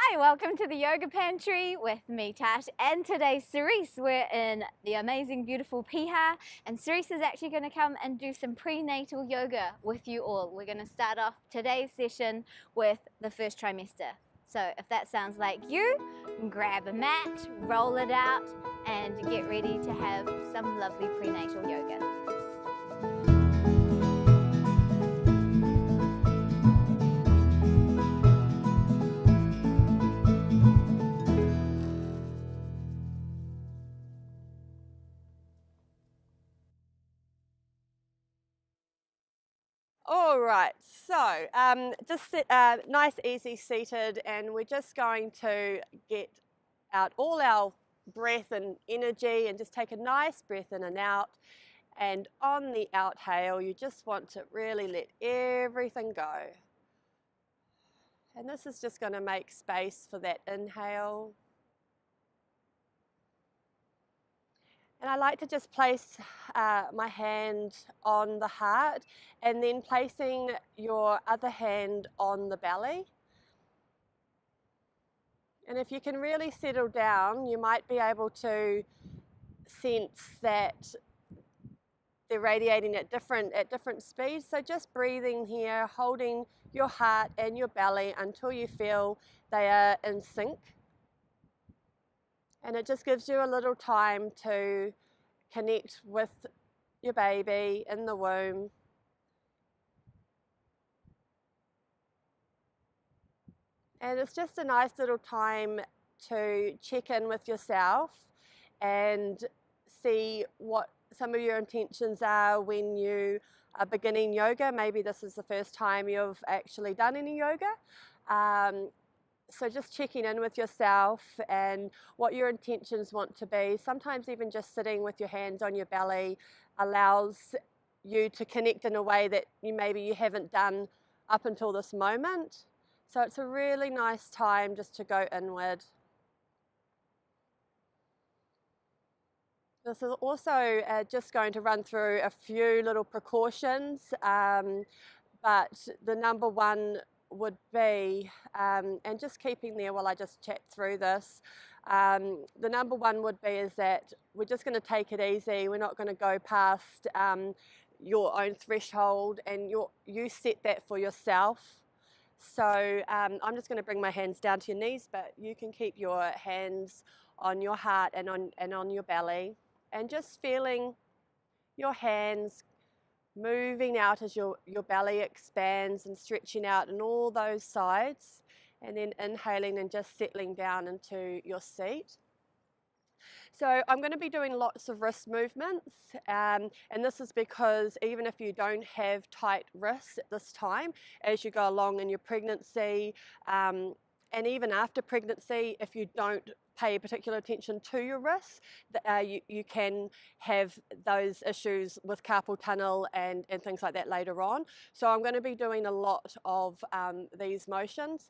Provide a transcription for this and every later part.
Hi, welcome to the Yoga Pantry with me, Tash, and today Cerise. We're in the amazing, beautiful Piha, and Cerise is actually going to come and do some prenatal yoga with you all. We're going to start off today's session with the first trimester. So if that sounds like you, grab a mat, roll it out, and get ready to have some lovely prenatal yoga. All right, so just sit nice, easy seated, and we're just going to get out all our breath and energy and just take a nice breath in and out. And on the outhale, you just want to really let everything go. And this is just going to make space for that inhale. And I like to just place my hand on the heart and then placing your other hand on the belly. And if you can really settle down, you might be able to sense that they're radiating at different speeds. So just breathing here, holding your heart and your belly until you feel they are in sync. And it just gives you a little time to connect with your baby in the womb. And it's just a nice little time to check in with yourself and see what some of your intentions are when you are beginning yoga. Maybe this is the first time you've actually done any yoga. So just checking in with yourself and what your intentions want to be. Sometimes even just sitting with your hands on your belly allows you to connect in a way that maybe you haven't done up until this moment. So it's a really nice time just to go inward. This is also just going to run through a few little precautions, but the number one would be, and just keeping there while I just chat through this, the number one would be is that we're just going to take it easy. We're not going to go past your own threshold, and you set that for yourself. So I'm just going to bring my hands down to your knees, but you can keep your hands on your heart and on your belly, and just feeling your hands moving out as your belly expands and stretching out on all those sides, and then inhaling and just settling down into your seat. So I'm going to be doing lots of wrist movements, and this is because even if you don't have tight wrists at this time, as you go along in your pregnancy, and even after pregnancy, if you don't pay particular attention to your wrists, you can have those issues with carpal tunnel and things like that later on. So I'm going to be doing a lot of these motions.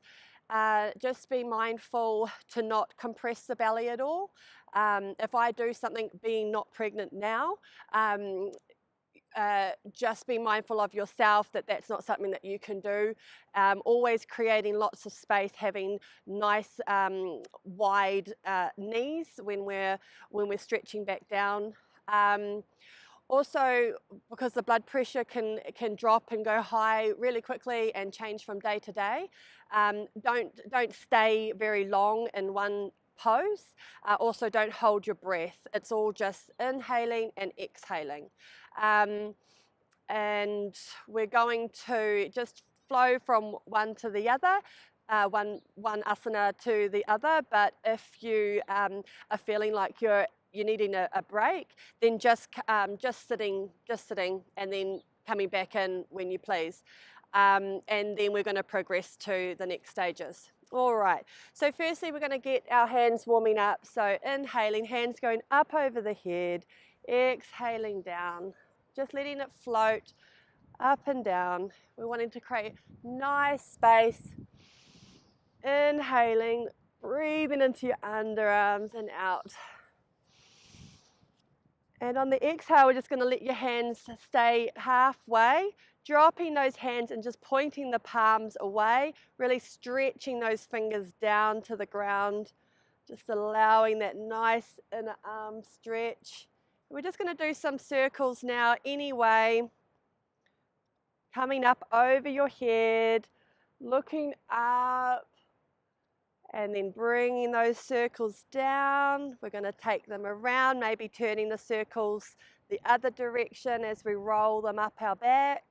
Just be mindful to not compress the belly at all. If I do something being not pregnant now, just be mindful of yourself that that's not something that you can do. Always creating lots of space, having nice wide knees when we're stretching back down. Also, because the blood pressure can drop and go high really quickly and change from day to day, don't stay very long in one pose. Also, don't hold your breath. It's all just inhaling and exhaling. And we're going to just flow from one to the other, one asana to the other. But if you are feeling like you're needing a break, then just sitting, and then coming back in when you please. And then we're going to progress to the next stages. All right, so firstly we're going to get our hands warming up. So inhaling, hands going up over the head, exhaling down, just letting it float up and down. We're wanting to create nice space. Inhaling, breathing into your underarms and out. And on the exhale, we're just going to let your hands stay halfway, dropping those hands and just pointing the palms away, really stretching those fingers down to the ground, just allowing that nice inner arm stretch. We're just going to do some circles now anyway, coming up over your head, looking up, and then bringing those circles down. We're going to take them around, maybe turning the circles the other direction as we roll them up our backs.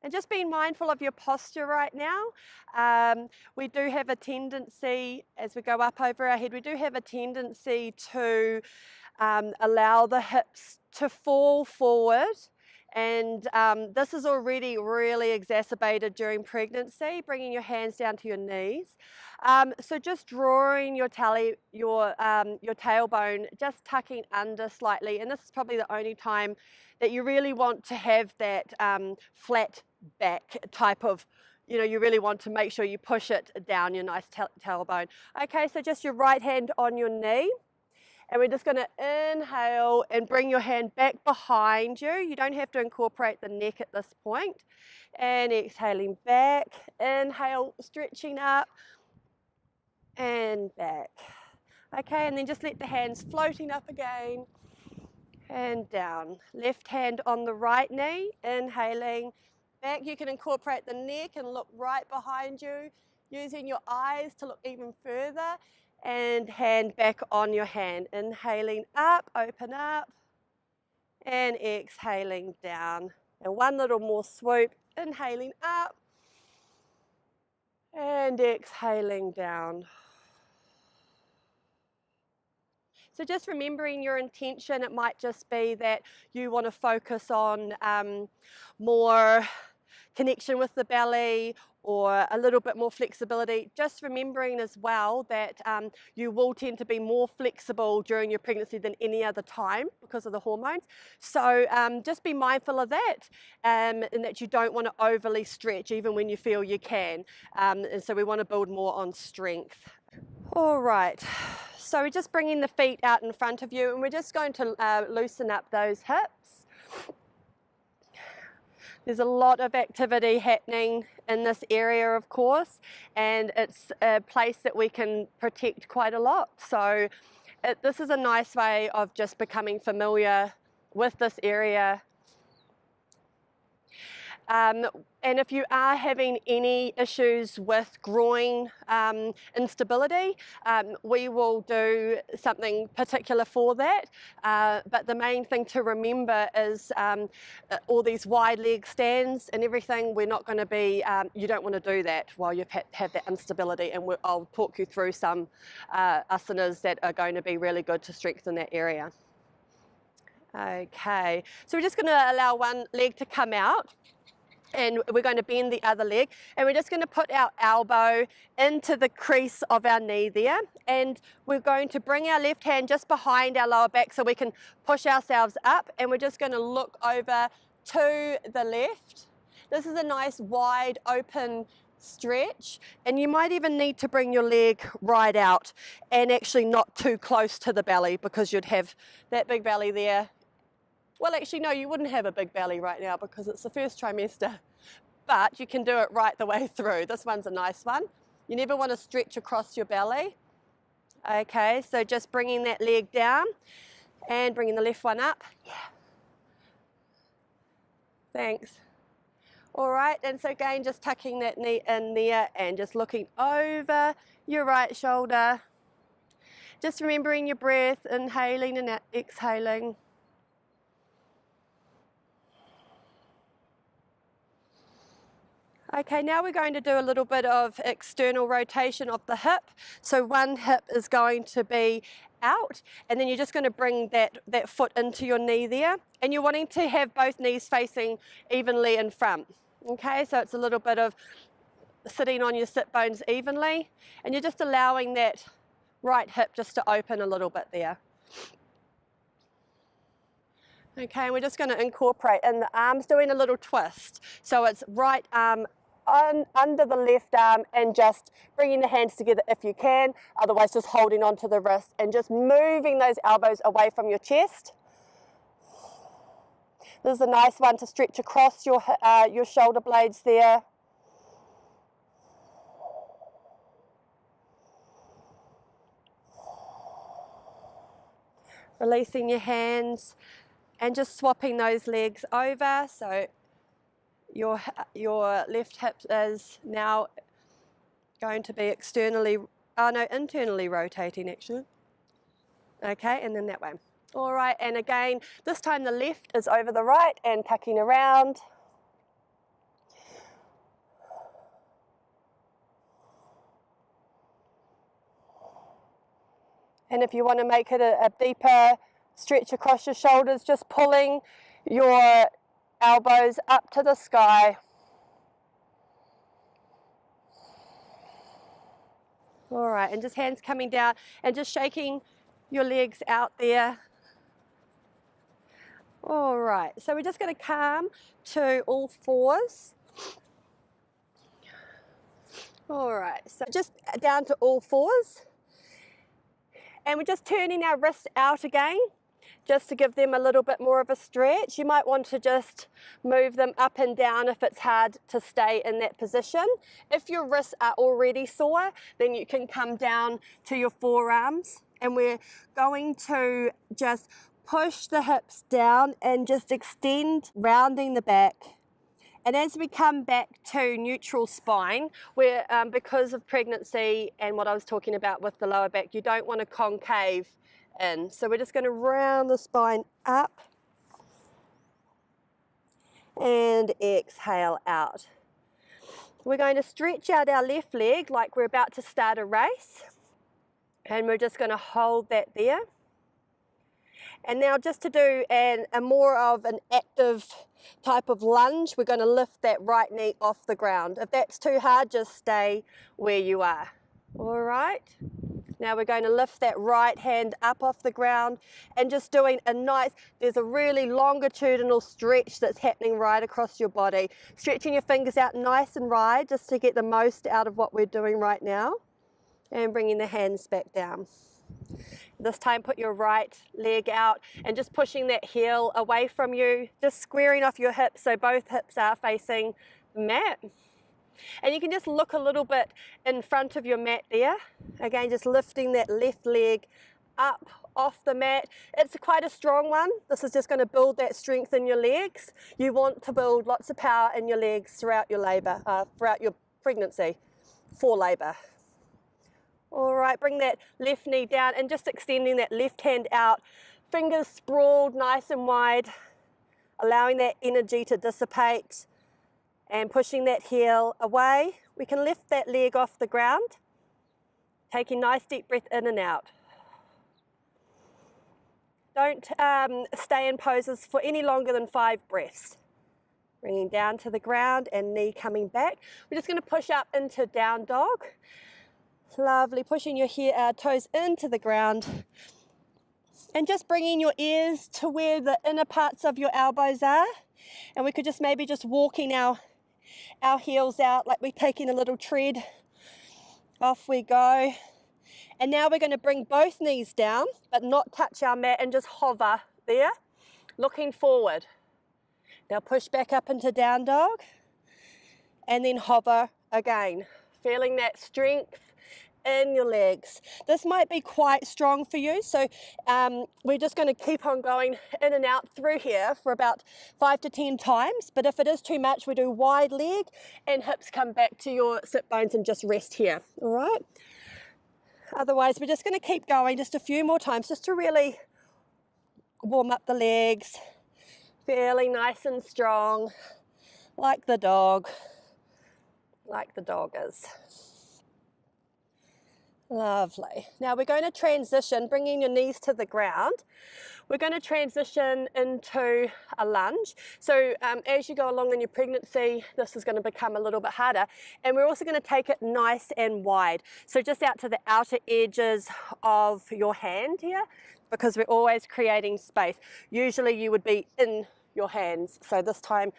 And just being mindful of your posture right now. We do have a tendency, as we go up over our head, we do have a tendency to allow the hips to fall forward. And this is already really exacerbated during pregnancy, bringing your hands down to your knees. So just drawing your tailbone, just tucking under slightly. And this is probably the only time that you really want to have that flat back type of, you really want to make sure you push it down your nice tailbone. Okay, so just your right hand on your knee. And we're just going to inhale and bring your hand back behind you. You don't have to incorporate the neck at this point. And exhaling back. Inhale, stretching up and back. Okay, and then just let the hands floating up again and down. Left hand on the right knee, inhaling back. You can incorporate the neck and look right behind you, using your eyes to look even further. And hand back on your hand. Inhaling up, open up, and exhaling down. And one little more swoop, inhaling up, and exhaling down. So just remembering your intention, it might just be that you want to focus on more connection with the belly, or a little bit more flexibility. Just remembering as well that you will tend to be more flexible during your pregnancy than any other time because of the hormones. So just be mindful of that, and that you don't want to overly stretch even when you feel you can. And so we want to build more on strength. All right, so we're just bringing the feet out in front of you, and we're just going to loosen up those hips. There's a lot of activity happening in this area, of course, and it's a place that we can protect quite a lot. So this is a nice way of just becoming familiar with this area. And if you are having any issues with groin instability, we will do something particular for that. But the main thing to remember is all these wide leg stands and everything, we're not going to be, you don't want to do that while you've had that instability. And I'll talk you through some asanas that are going to be really good to strengthen that area. Okay, so we're just going to allow one leg to come out. And we're going to bend the other leg, and we're just going to put our elbow into the crease of our knee there, and we're going to bring our left hand just behind our lower back so we can push ourselves up, and we're just going to look over to the left. This is a nice wide open stretch, and you might even need to bring your leg right out and actually not too close to the belly, because you'd have that big belly there. Well, actually, no, you wouldn't have a big belly right now because it's the first trimester, but you can do it right the way through. This one's a nice one. You never want to stretch across your belly. Okay, so just bringing that leg down and bringing the left one up. Yeah. Thanks. All right, and so again, just tucking that knee in there and just looking over your right shoulder. Just remembering your breath, inhaling and exhaling. Okay, now we're going to do a little bit of external rotation of the hip. So one hip is going to be out, and then you're just going to bring that foot into your knee there. And you're wanting to have both knees facing evenly in front. Okay, so it's a little bit of sitting on your sit bones evenly. And you're just allowing that right hip just to open a little bit there. Okay, and we're just going to incorporate in the arms, doing a little twist. So it's right arm under the left arm, and just bringing the hands together if you can, otherwise just holding onto the wrist and just moving those elbows away from your chest. This is a nice one to stretch across your shoulder blades there. Releasing your hands and just swapping those legs over. So your left hip is now going to be internally rotating actually. Okay, and then that way. All right, and again, this time the left is over the right and tucking around. And if you want to make it a deeper stretch across your shoulders, just pulling your elbows up to the sky. All right, and just hands coming down and just shaking your legs out there. All right, so we're just going to come to all fours. All right, so just down to all fours. And we're just turning our wrists out again, just to give them a little bit more of a stretch. You might want to just move them up and down if it's hard to stay in that position. If your wrists are already sore, then you can come down to your forearms. And we're going to just push the hips down and just extend, rounding the back. And as we come back to neutral spine, where because of pregnancy and what I was talking about with the lower back, you don't want to concave in. So we're just going to round the spine up and exhale out. We're going to stretch out our left leg like we're about to start a race. And we're just going to hold that there. And now just to do a more of an active type of lunge, we're going to lift that right knee off the ground. If that's too hard, just stay where you are. All right. Now we're going to lift that right hand up off the ground and just doing there's a really longitudinal stretch that's happening right across your body. Stretching your fingers out nice and wide just to get the most out of what we're doing right now. And bringing the hands back down. This time put your right leg out and just pushing that heel away from you, just squaring off your hips so both hips are facing the mat. And you can just look a little bit in front of your mat there. Again, just lifting that left leg up off the mat. It's quite a strong one. This is just going to build that strength in your legs. You want to build lots of power in your legs throughout your labor, throughout your pregnancy, for labor. All right, bring that left knee down and just extending that left hand out. Fingers sprawled nice and wide, allowing that energy to dissipate and pushing that heel away. We can lift that leg off the ground, taking nice deep breath in and out. Don't stay in poses for any longer than 5 breaths. Bringing down to the ground and knee coming back. We're just going to push up into down dog. Lovely, pushing your toes into the ground and just bringing your ears to where the inner parts of your elbows are. And we could just maybe just walking our heels out like we're taking a little tread. Off we go. And now we're going to bring both knees down but not touch our mat and just hover there, looking forward. Now push back up into down dog and then hover again, feeling that strength in your legs. This might be quite strong for you, so we're just going to keep on going in and out through here for about 5 to 10 times. But if it is too much, we do wide leg and hips come back to your sit bones and just rest here. All right. Otherwise, we're just going to keep going just a few more times just to really warm up the legs, fairly nice and strong, like the dog is. Lovely. Now we're going to transition, bringing your knees to the ground. We're going to transition into a lunge. So as you go along in your pregnancy, this is going to become a little bit harder. And we're also going to take it nice and wide. So just out to the outer edges of your hand here, because we're always creating space. Usually you would be in your hands. So this time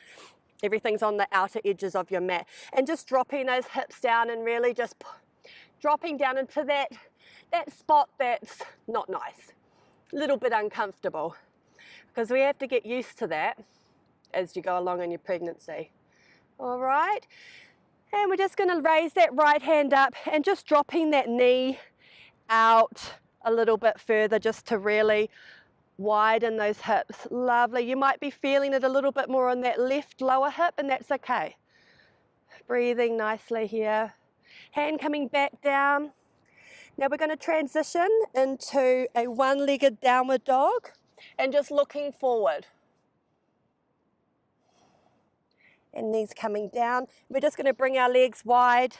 everything's on the outer edges of your mat. And just dropping those hips down and really just dropping down into that spot that's not nice, a little bit uncomfortable, because we have to get used to that. as you go along in your pregnancy. All right, and we're just going to raise that right hand up and just dropping that knee out a little bit further just to really widen those hips. Lovely. You might be feeling it a little bit more on that left lower hip, and that's okay. Breathing nicely here. Hand coming back down. Now we're going to transition into a one-legged downward dog and just looking forward. And knees coming down. We're just going to bring our legs wide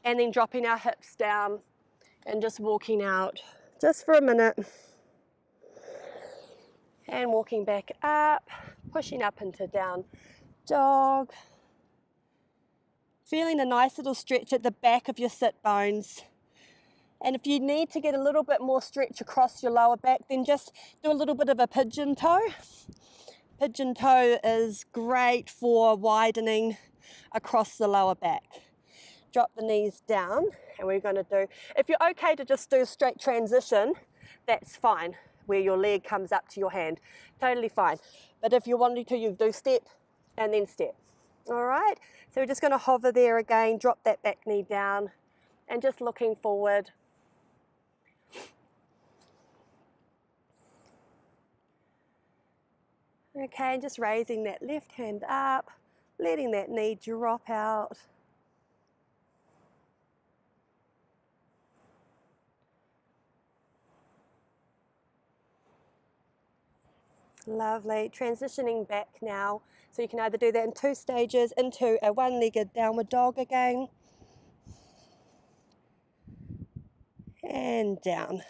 and then dropping our hips down and just walking out just for a minute. And walking back up, pushing up into down dog. Feeling a nice little stretch at the back of your sit bones. And if you need to get a little bit more stretch across your lower back, then just do a little bit of a pigeon toe. Pigeon toe is great for widening across the lower back. Drop the knees down, and we're going to do, if you're okay to just do a straight transition, that's fine, where your leg comes up to your hand, totally fine. But if you're wanting to, you do step and then step. All right, so we're just going to hover there again, drop that back knee down, and just looking forward. Okay, and just raising that left hand up, letting that knee drop out. Lovely. Transitioning back now. So you can either do that in 2 stages into a one-legged downward dog again. And down.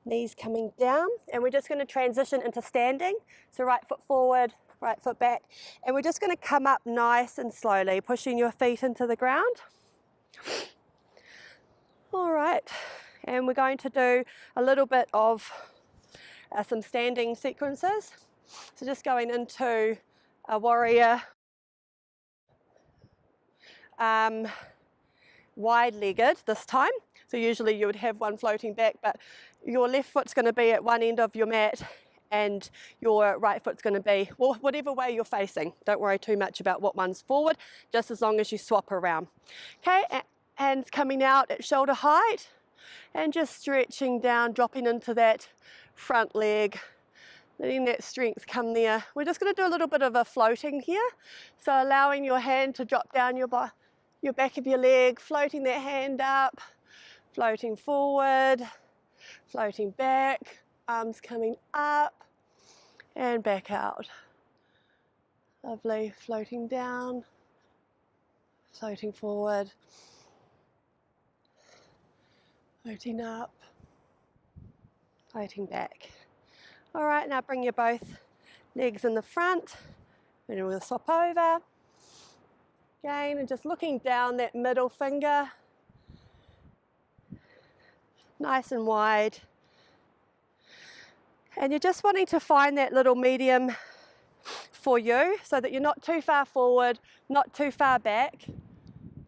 Knees coming down, and we're just going to transition into standing. So right foot forward, right foot back, and we're just going to come up nice and slowly, pushing your feet into the ground. All right, and we're going to do a little bit of some standing sequences. So just going into a warrior wide-legged this time. So usually you would have one floating back, but your left foot's going to be at one end of your mat and your right foot's going to be, well, whatever way you're facing. Don't worry too much about what one's forward, just as long as you swap around. Okay, hands coming out at shoulder height and just stretching down, dropping into that front leg, letting that strength come there. We're just going to do a little bit of a floating here. So allowing your hand to drop down your back of your leg, floating that hand up, floating forward, floating back, arms coming up and back out. Lovely, floating down, floating forward, floating up, floating back. All right, now bring your both legs in the front, and we'll swap over. Again, and just looking down that middle finger, nice and wide. And you're just wanting to find that little medium for you so that you're not too far forward, not too far back.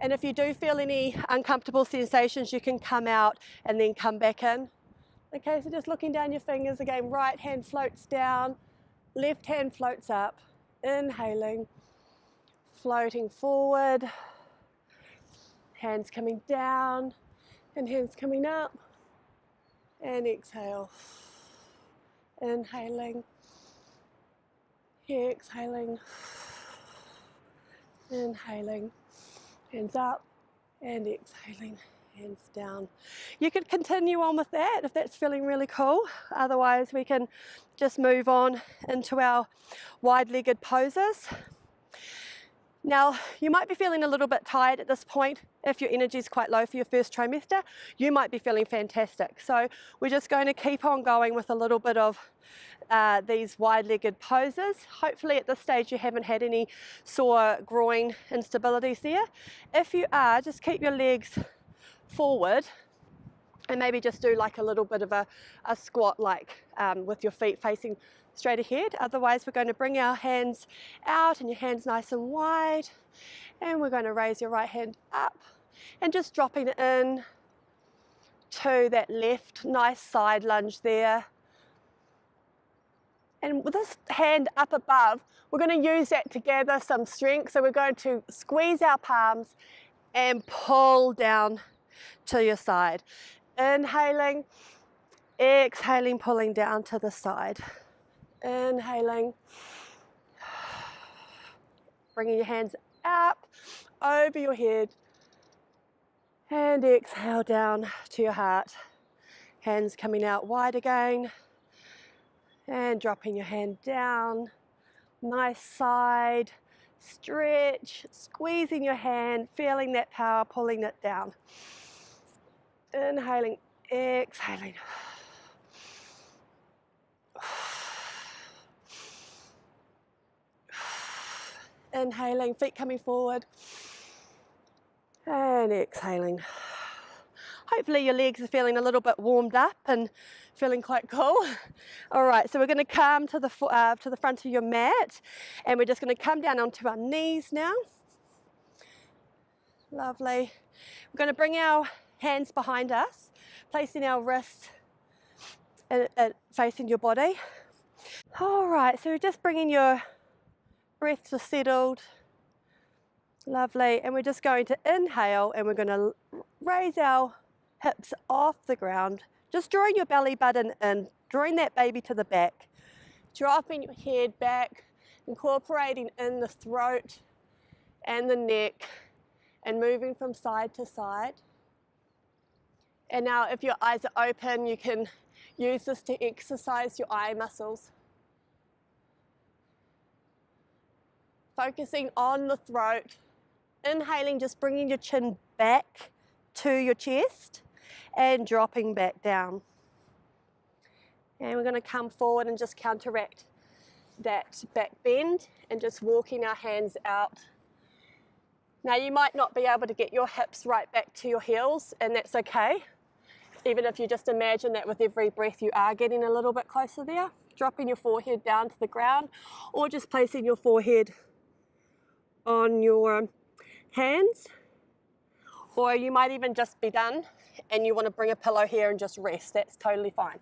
And if you do feel any uncomfortable sensations, you can come out and then come back in. Okay, so just looking down your fingers again, right hand floats down, left hand floats up, inhaling, floating forward, hands coming down and hands coming up, and exhale, inhaling, exhaling, inhaling, hands up and exhaling, hands down. You could continue on with that if that's feeling really cool. Otherwise we can just move on into our wide-legged poses. Now, you might be feeling a little bit tired at this point. If your energy is quite low for your first trimester, you might be feeling fantastic. So we're just going to keep on going with a little bit of these wide-legged poses. Hopefully at this stage you haven't had any sore groin instabilities there. If you are, just keep your legs forward and maybe just do like a little bit of a squat, like with your feet facing straight ahead. Otherwise we're going to bring our hands out and your hands nice and wide, and we're going to raise your right hand up and just dropping in to that left, nice side lunge there. And with this hand up above, we're going to use that to gather some strength. So we're going to squeeze our palms and pull down to your side. Inhaling, exhaling, pulling down to the side. Inhaling, bringing your hands up over your head, and exhale down to your heart. Hands coming out wide again, and dropping your hand down. Nice side stretch, squeezing your hand, feeling that power, pulling it down. Inhaling, exhaling. Inhaling, feet coming forward, and exhaling. Hopefully your legs are feeling a little bit warmed up and feeling quite cool. All right, so we're going to come to the front of your mat, and we're just going to come down onto our knees now. Lovely. We're going to bring our hands behind us, placing our wrists facing your body. All right, so just bringing your breath to settled. Lovely, and we're just going to inhale, and we're going to raise our hips off the ground, just drawing your belly button in, drawing that baby to the back, dropping your head back, incorporating in the throat and the neck, and moving from side to side. And now if your eyes are open, you can use this to exercise your eye muscles. Focusing on the throat, inhaling, just bringing your chin back to your chest and dropping back down. And we're going to come forward and just counteract that back bend and just walking our hands out. Now you might not be able to get your hips right back to your heels, and that's okay. Even if you just imagine that with every breath you are getting a little bit closer there, dropping your forehead down to the ground, or just placing your forehead on your hands. Or you might even just be done and you want to bring a pillow here and just rest. That's totally fine.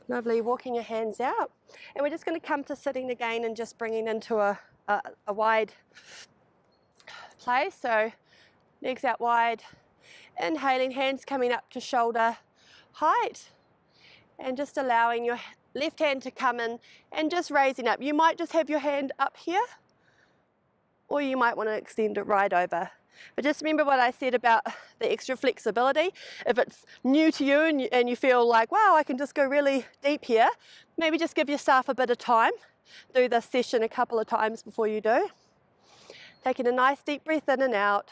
Lovely, walking your hands out. And we're just going to come to sitting again and just bringing into a wide place. So legs out wide, inhaling, hands coming up to shoulder height, and just allowing your left hand to come in and just raising up. You might just have your hand up here, or you might want to extend it right over. But just remember what I said about the extra flexibility. If it's new to you and you feel like, wow, I can just go really deep here, maybe just give yourself a bit of time. Do this session a couple of times before you do. Taking a nice deep breath in and out.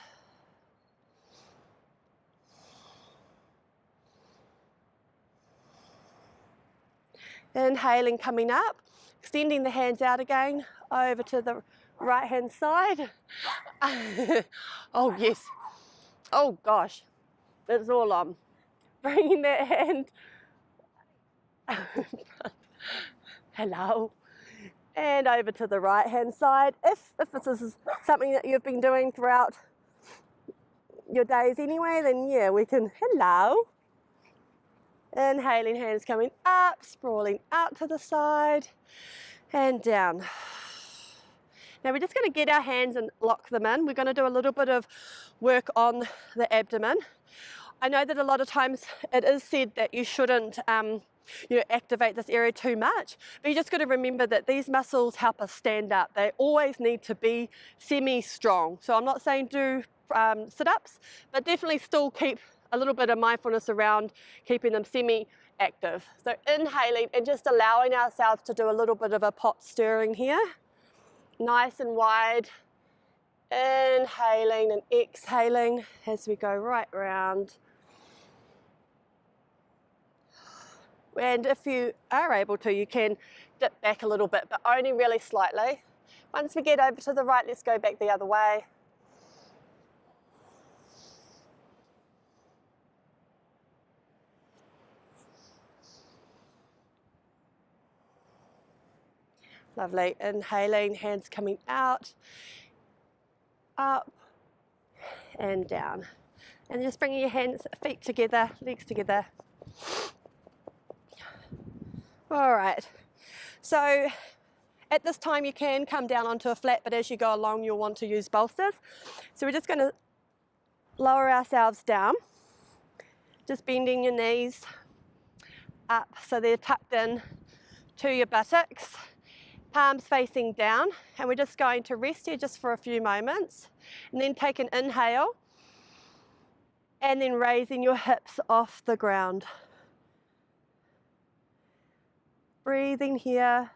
Inhaling, coming up, extending the hands out again, over to the right hand side. Oh yes, oh gosh, that's all on. Bringing that hand, hello, and over to the right hand side. If this is something that you've been doing throughout your days anyway, then yeah, we can, hello. Inhaling, hands coming up, sprawling out to the side and down. Now we're just going to get our hands and lock them in. We're going to do a little bit of work on the abdomen. I know that a lot of times it is said that you shouldn't activate this area too much, but you just got to remember that these muscles help us stand up. They always need to be semi-strong. So I'm not saying do sit-ups, but definitely still keep a little bit of mindfulness around keeping them semi-active. So inhaling and just allowing ourselves to do a little bit of a pot stirring here. Nice and wide. Inhaling and exhaling as we go right round. And if you are able to, you can dip back a little bit, but only really slightly. Once we get over to the right, let's go back the other way. Lovely. Inhaling, hands coming out. up and down. And just bringing your feet together, legs together. All right. So at this time you can come down onto a flat, but as you go along you'll want to use bolsters. So we're just going to lower ourselves down, just bending your knees up so they're tucked in to your buttocks, palms facing down, and we're just going to rest here just for a few moments, and then take an inhale, and then raising your hips off the ground. Breathing here,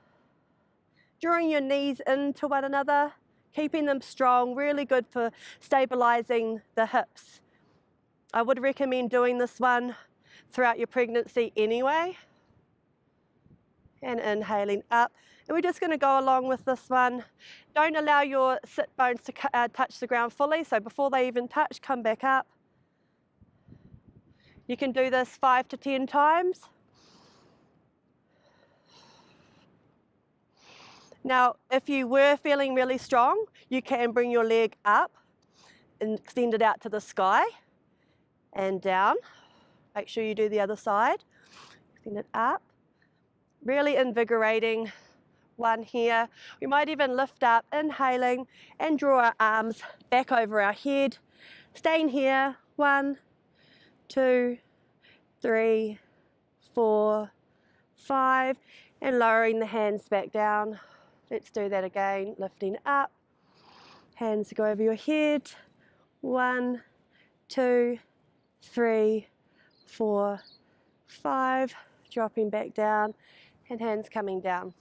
drawing your knees into one another, keeping them strong, really good for stabilizing the hips. I would recommend doing this one throughout your pregnancy anyway. And inhaling up. And we're just going to go along with this one. Don't allow your sit bones to touch the ground fully, so before they even touch, come back up. You can do this 5 to 10 times. Now, if you were feeling really strong, you can bring your leg up and extend it out to the sky and down. Make sure you do the other side. Extend it up. Really invigorating one here. We might even lift up, inhaling, and draw our arms back over our head. Staying here, 1, 2, 3, 4, 5, and lowering the hands back down. Let's do that again, lifting up, hands go over your head, 1, 2, 3, 4, 5, dropping back down, and hands coming down.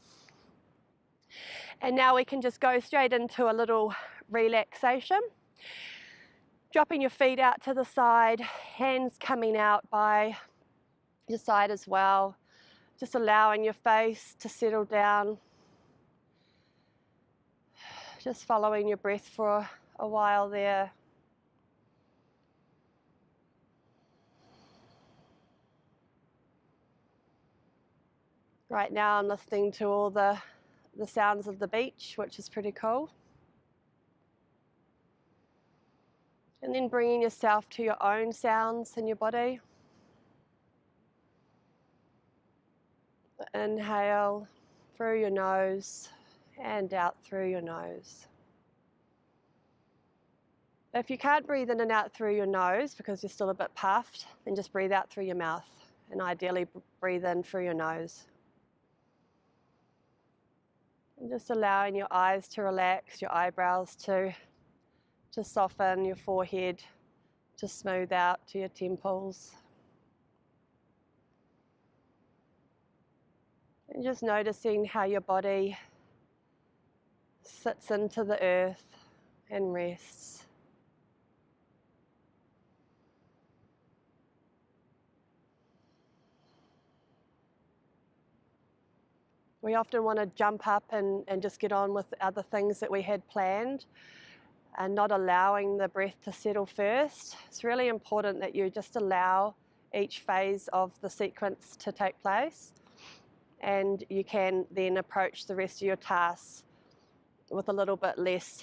And now we can just go straight into a little relaxation. Dropping your feet out to the side, hands coming out by your side as well. Just allowing your face to settle down. Just following your breath for a while there. Right now I'm listening to all the sounds of the beach, which is pretty cool. And then bringing yourself to your own sounds in your body. Inhale through your nose and out through your nose. If you can't breathe in and out through your nose because you're still a bit puffed, then just breathe out through your mouth, and ideally breathe in through your nose. And just allowing your eyes to relax, your eyebrows to soften, your forehead to smooth out to your temples. And just noticing how your body sits into the earth and rests. We often want to jump up and just get on with other things that we had planned and not allowing the breath to settle first. It's really important that you just allow each phase of the sequence to take place, and you can then approach the rest of your tasks with a little bit less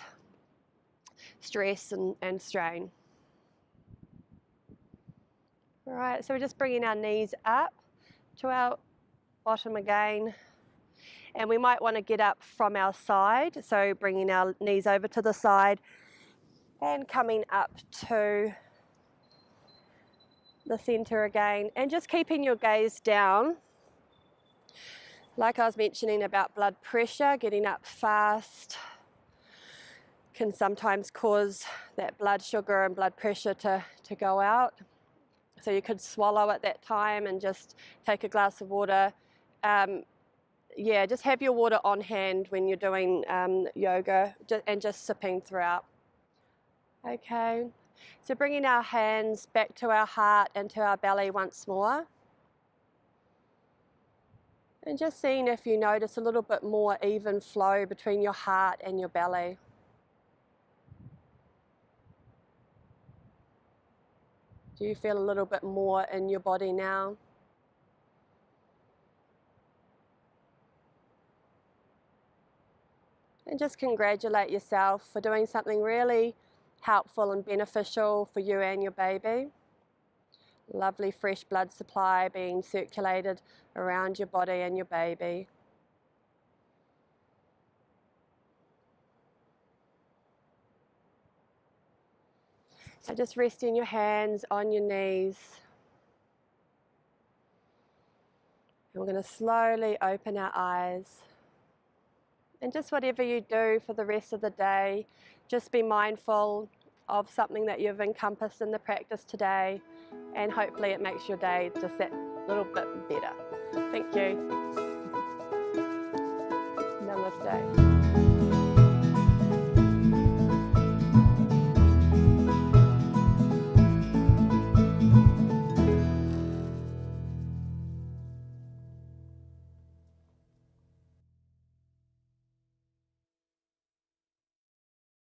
stress and strain. All right, so we're just bringing our knees up to our bottom again. And we might want to get up from our side, so bringing our knees over to the side and coming up to the center again, and just keeping your gaze down. Like I was mentioning about blood pressure, getting up fast can sometimes cause that blood sugar and blood pressure to go out. So you could swallow at that time and just take a glass of water. Yeah, just have your water on hand when you're doing yoga and just sipping throughout. Okay, so bringing our hands back to our heart and to our belly once more. And just seeing if you notice a little bit more even flow between your heart and your belly. Do you feel a little bit more in your body now? And just congratulate yourself for doing something really helpful and beneficial for you and your baby. Lovely fresh blood supply being circulated around your body and your baby. So just resting your hands on your knees. And we're going to slowly open our eyes. And just whatever you do for the rest of the day, just be mindful of something that you've encompassed in the practice today, and hopefully it makes your day just that little bit better. Thank you. Namaste.